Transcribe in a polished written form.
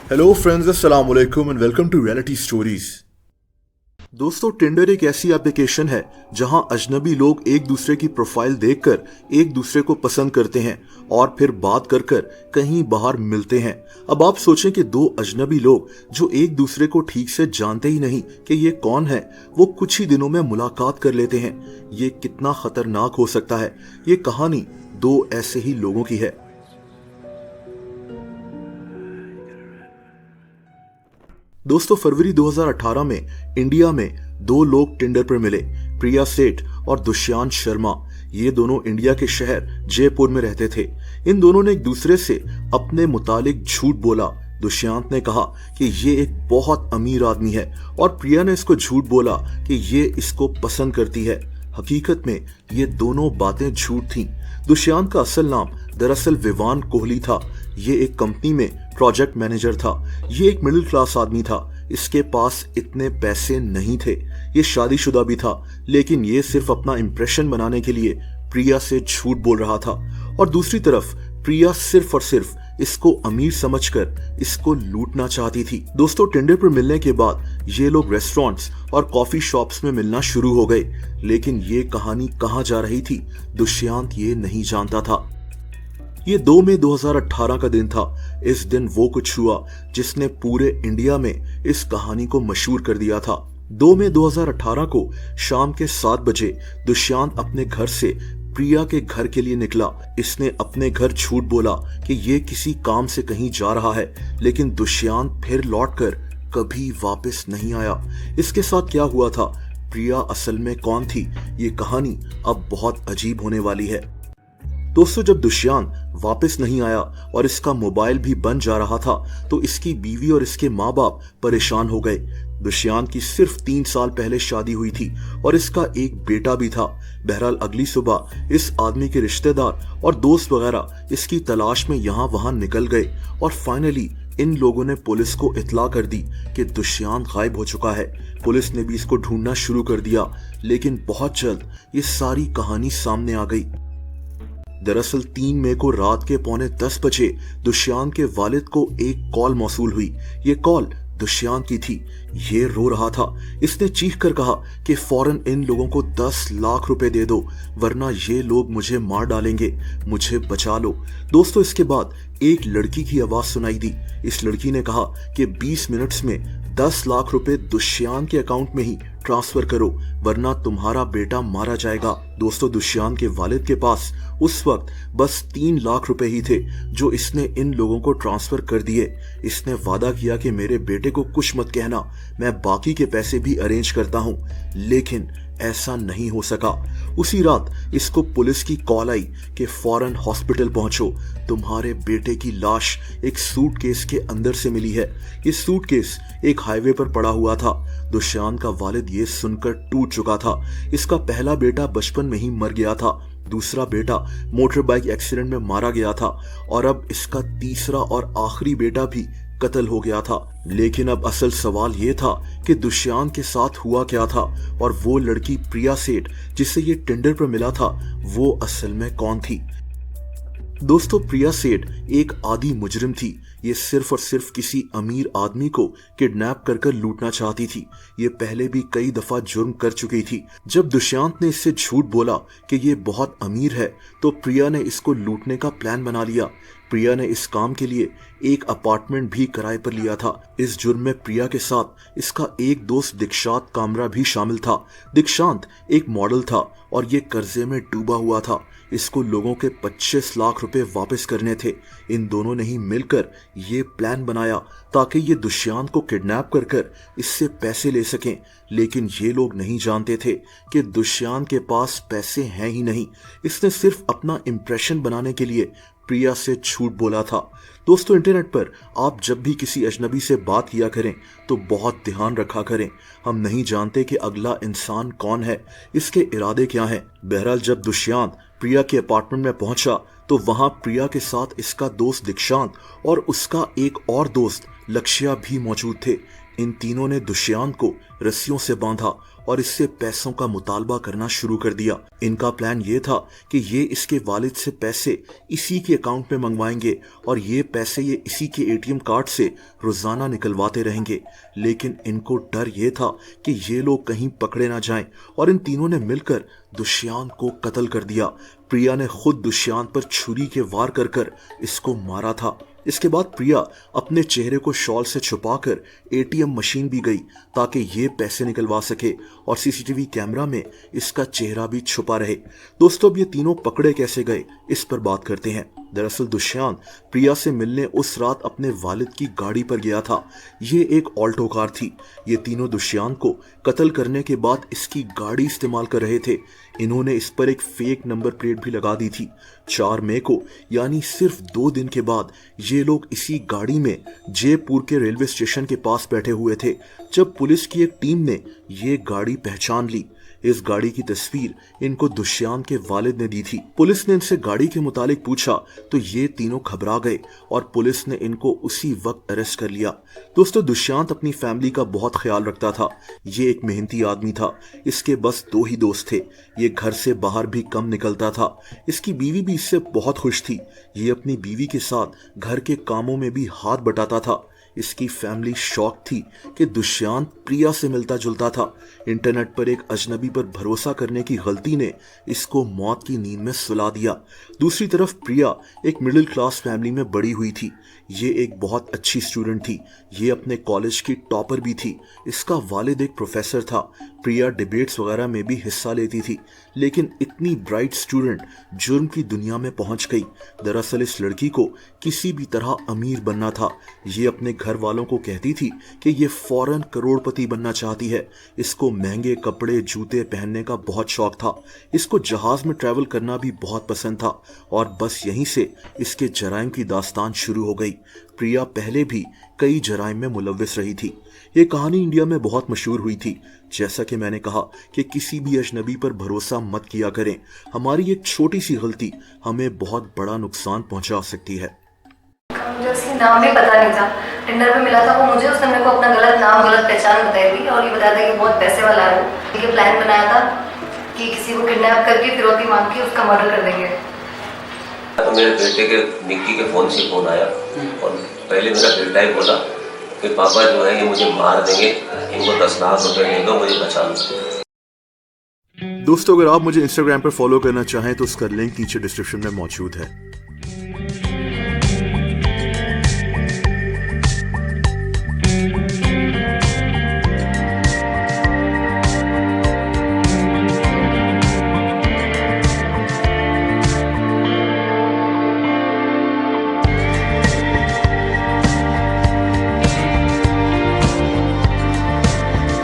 Hello friends, अस्सलाम वालेकुम and welcome to reality stories. दोस्तों, टिंडर एक ऐसी एप्लीकेशन है जहां अजनबी लोग एक दूसरे की प्रोफाइल देखकर एक दूसरे को पसंद करते हैं और फिर बात कर कर कहीं बाहर मिलते हैं। अब आप सोचें कि दो अजनबी लोग जो एक दूसरे को ठीक से जानते ही नहीं कि ये कौन है, वो कुछ ही दिनों में मुलाकात कर लेते हैं। ये कितना खतरनाक हो सकता है। ये कहानी दो ऐसे ही लोगों की है। दोस्तों, फरवरी 2018 में इंडिया में दो लोग टिंडर पर मिले, प्रिया सेठ और दुष्यंत शर्मा। ये दोनों इंडिया के शहर जयपुर में रहते थे। इन दोनों ने एक दूसरे से अपने मुतालिक झूठ बोला। दुष्यंत ने कहा कि ये एक बहुत अमीर आदमी है और प्रिया ने इसको झूठ बोला कि ये इसको पसंद करती है। हकीकत में ये दोनों बातें झूठ थीं। दुष्यंत का असल नाम दरअसल विवान कोहली था। ये एक कंपनी में प्रोजेक्ट मैनेजर था। ये एक मिडिल क्लास आदमी था। इसके पास इतने पैसे नहीं थे। ये शादीशुदा भी था, लेकिन ये सिर्फ अपना इंप्रेशन बनाने के लिए प्रिया से झूठ बोल रहा था। और दूसरी तरफ प्रिया सिर्फ और सिर्फ इसको अमीर समझकर इसको लूटना चाहती थी। दोस्तों, टिंडर पर मिलने के बाद ये लोग रेस्टोरेंट्स और कॉफी शॉप्स में मिलना शुरू हो गए, लेकिन ये कहानी कहाँ जा रही थी, दुष्यंत ये नहीं जानता था। ये 2 मई 2018 का दिन था। इस दिन वो कुछ हुआ जिसने पूरे इंडिया में इस कहानी को मशहूर कर दिया था। 2 मई 2018 को शाम के 7 बजे दुष्यंत अपने घर से प्रिया के घर के लिए निकला। इसने अपने घर झूठ बोला कि ये किसी काम से कहीं जा रहा है, लेकिन दुष्यंत फिर लौटकर कभी वापस नहीं आया। इसके साथ क्या हुआ था, प्रिया असल में कौन थी, ये कहानी अब बहुत अजीब होने वाली है। दोस्तों, जब दुष्यंत वापस नहीं आया और इसका मोबाइल भी बंद जा रहा था, तो इसकी बीवी और इसके माँ बाप परेशान हो गए। दुष्यंत की सिर्फ 3 साल पहले शादी हुई थी और इसका एक बेटा भी था। बहरहाल अगली सुबह इस आदमी के रिश्तेदार और दोस्त वगैरह इसकी तलाश में यहाँ वहां निकल गए और फाइनली इन लोगों ने पुलिस को इत्तला कर दी कि दुष्यंत गायब हो चुका है। पुलिस ने भी इसको ढूंढना शुरू कर दिया, लेकिन बहुत जल्द ये सारी कहानी सामने आ गई। दरअसल 3 मई को रात के 9:45 बजे दुष्यंत के वालिद को एक कॉल मौसूल हुई। ये कॉल दुष्यंत की थी। ये रो रहा था। इसने चीख कर कहा कि फौरन इन लोगों को 10 लाख रुपए दे दो, वरना ये लोग मुझे मार डालेंगे, मुझे बचा लो। दोस्तों, इसके बाद एक लड़की की आवाज सुनाई दी। इस लड़की ने कहा कि 20 मिनट्स में 10 लाख रुपए दुष्यंत के अकाउंट में ही ट्रांसफर करो, वरना तुम्हारा बेटा मारा जाएगा। दोस्तों, दुष्यंत के वालिद के पास उस वक्त बस 3 लाख रुपए ही थे, जो इसने इन लोगों को ट्रांसफर कर दिए। इसने वादा किया कि मेरे बेटे को कुछ मत कहना, मैं बाकी के पैसे भी अरेंज करता हूं, लेकिन ऐसा नहीं हो सका। उसी रात इसको पुलिस की कॉल आई कि फौरन हॉस्पिटल पहुंचो, तुम्हारे बेटे की लाश एक सूटकेस के अंदर से मिली है। ये सूटकेस एक हाईवे पर पड़ा हुआ था। दुष्यंत का वालिद ये सुनकर टूट चुका था। इसका पहला बेटा बचपन में ही मर गया था, दूसरा बेटा मोटर बाइक एक्सीडेंट में मारा गया था और अब इसका तीसरा और आखिरी बेटा भी कत्ल हो गया था। लेकिन अब असल सवाल ये था कि दुष्यंत के साथ हुआ क्या था और वो लड़की प्रिया सेठ जिससे ये टिंडर पर मिला था, वो असल में कौन थी। दोस्तों, प्रिया सेठ एक आदी मुजरिम थी। ये सिर्फ और सिर्फ किसी अमीर आदमी को किडनैप कर लूटना चाहती थी। ये पहले भी कई दफा जुर्म कर चुकी थी। जब दुष्यंत ने इससे झूठ बोला कि ये बहुत अमीर है, तो प्रिया ने इसको लूटने का प्लान बना लिया। प्रिया ने इस काम के लिए एक अपार्टमेंट भी किराए पर लिया था। इस जुर्म में प्रिया के साथ इसका एक दोस्त दीक्षांत कामरा भी शामिल था। दीक्षांत एक मॉडल था और ये कर्जे में डूबा हुआ था। इसको लोगों के 25 लाख रुपए वापस करने थे। इन दोनों ने ही मिलकर ये प्लान बनाया ताकि ये दुष्यंत को किडनैप कर इससे पैसे ले सकें। लेकिन ये लोग नहीं जानते थे कि दुष्यंत के पास पैसे हैं ही नहीं। इसने सिर्फ अपना इंप्रेशन बनाने के लिए प्रिया से झूठ बोला था। दोस्तों, इंटरनेट पर आप जब भी किसी अजनबी से बात किया करें तो बहुत ध्यान रखा करें। हम नहीं जानते कि अगला इंसान कौन है, इसके इरादे क्या हैं। बहरहाल जब दुष्यंत प्रिया के अपार्टमेंट में पहुंचा तो वहां प्रिया के साथ इसका दोस्त दीक्षांत और उसका एक और दोस्त लक्ष्या भी मौजूद थे। इन तीनों ने दुष्यंत को रस्सियों से बांधा और इससे पैसों का मुतालबा करना शुरू कर दिया। इनका प्लान ये था कि ये इसके वालिद से पैसे इसी के अकाउंट में मंगवाएंगे और ये पैसे ये इसी के एटीएम कार्ड से रोजाना निकलवाते रहेंगे। लेकिन इनको डर ये था कि ये लोग कहीं पकड़े ना जाएं और इन तीनों ने मिलकर दुष्यंत को कत्ल कर दिया। प्रिया ने खुद दुष्यंत पर छुरी के वार कर कर इसको मारा था। इसके बाद प्रिया अपने चेहरे को शॉल से छुपाकर एटीएम मशीन भी गई ताकि ये पैसे निकलवा सके और सीसीटीवी कैमरा में इसका चेहरा भी छुपा रहे। दोस्तों, अब ये तीनों पकड़े कैसे गए इस पर बात करते हैं। दरअसल दुष्यंत प्रिया से मिलने उस रात अपने वालिद की गाड़ी पर गया था। ये एक ऑल्टो कार थी। ये तीनों दुष्यंत को कत्ल करने के बाद इसकी गाड़ी इस्तेमाल कर रहे थे। इन्होंने इस पर एक फेक नंबर प्लेट भी लगा दी थी। 4 मई को यानी सिर्फ 2 दिन के बाद ये लोग इसी गाड़ी में जयपुर के रेलवे स्टेशन के पास बैठे हुए थे जब पुलिस की एक टीम ने ये गाड़ी पहचान ली। इस गाड़ी की तस्वीर इनको दुष्यंत के वालिद ने दी थी। पुलिस ने इनसे गाड़ी के मुतालिक पूछा तो ये तीनों घबरा गए और पुलिस ने इनको उसी वक्त अरेस्ट कर लिया। दोस्तों, दुष्यंत अपनी फैमिली का बहुत ख्याल रखता था। ये एक मेहनती आदमी था। इसके बस 2 ही दोस्त थे। ये घर से बाहर भी कम निकलता था। इसकी बीवी भी इससे बहुत खुश थी। ये अपनी बीवी के साथ घर के कामों में भी हाथ बटाता था। इसकी फैमिली शॉक थी कि दुष्यंत प्रिया से मिलता जुलता था। इंटरनेट पर एक अजनबी पर भरोसा करने की गलती ने इसको मौत की नींद में सुला दिया। दूसरी तरफ प्रिया एक मिडिल क्लास फैमिली में बड़ी हुई थी। ये एक बहुत अच्छी स्टूडेंट थी। ये अपने कॉलेज की टॉपर भी थी। इसका वालिद एक प्रोफेसर था। प्रिया डिबेट्स वगैरह में भी हिस्सा लेती थी। लेकिन इतनी ब्राइट स्टूडेंट जुर्म की दुनिया में पहुंच गई। दरअसल इस लड़की को किसी भी तरह अमीर बनना था। ये अपने घर वालों को कहती थी कि ये फौरन करोड़पति बनना चाहती है। इसको महंगे कपड़े जूते पहनने का बहुत शौक था। इसको जहाज में ट्रैवल करना भी बहुत पसंद था और बस यहीं से इसके जराइम की दास्तान शुरू हो गई। प्रिया पहले भी कई जराइम में मुलव्विस रही थी। ये कहानी इंडिया में बहुत मशहूर हुई थी। जैसा कि मैंने कहा कि किसी भी अजनबी पर भरोसा मत किया करें। हमारी एक छोटी सी गलती हमें बहुत बड़ा नुकसान पहुंचा सकती है। मुझे उसके नाम भी पता नहीं था। टिंडर पे मिला था वो मुझे। उसने मेरे को अपना गलत नाम गलत पहचान बताई थी और ये बताया था कि बहुत पैसे वाला है वो। ये प्लान बनाया था कि किसी को किडनैप करके फिरौती मांग के उसका मर्डर कर देंगे। तो मेरे बेटे के निक्की के फ़ोन से फ़ोन आया और पहले मेरा बेटा ही बोला कि पापा जो है ये मुझे मार देंगे, इनको 10 लाख रुपए दे दो, मुझे बचा लो। दोस्तों, अगर आप मुझे इंस्टाग्राम पर फॉलो करना चाहें तो उसका लिंक नीचे डिस्क्रिप्शन में मौजूद है।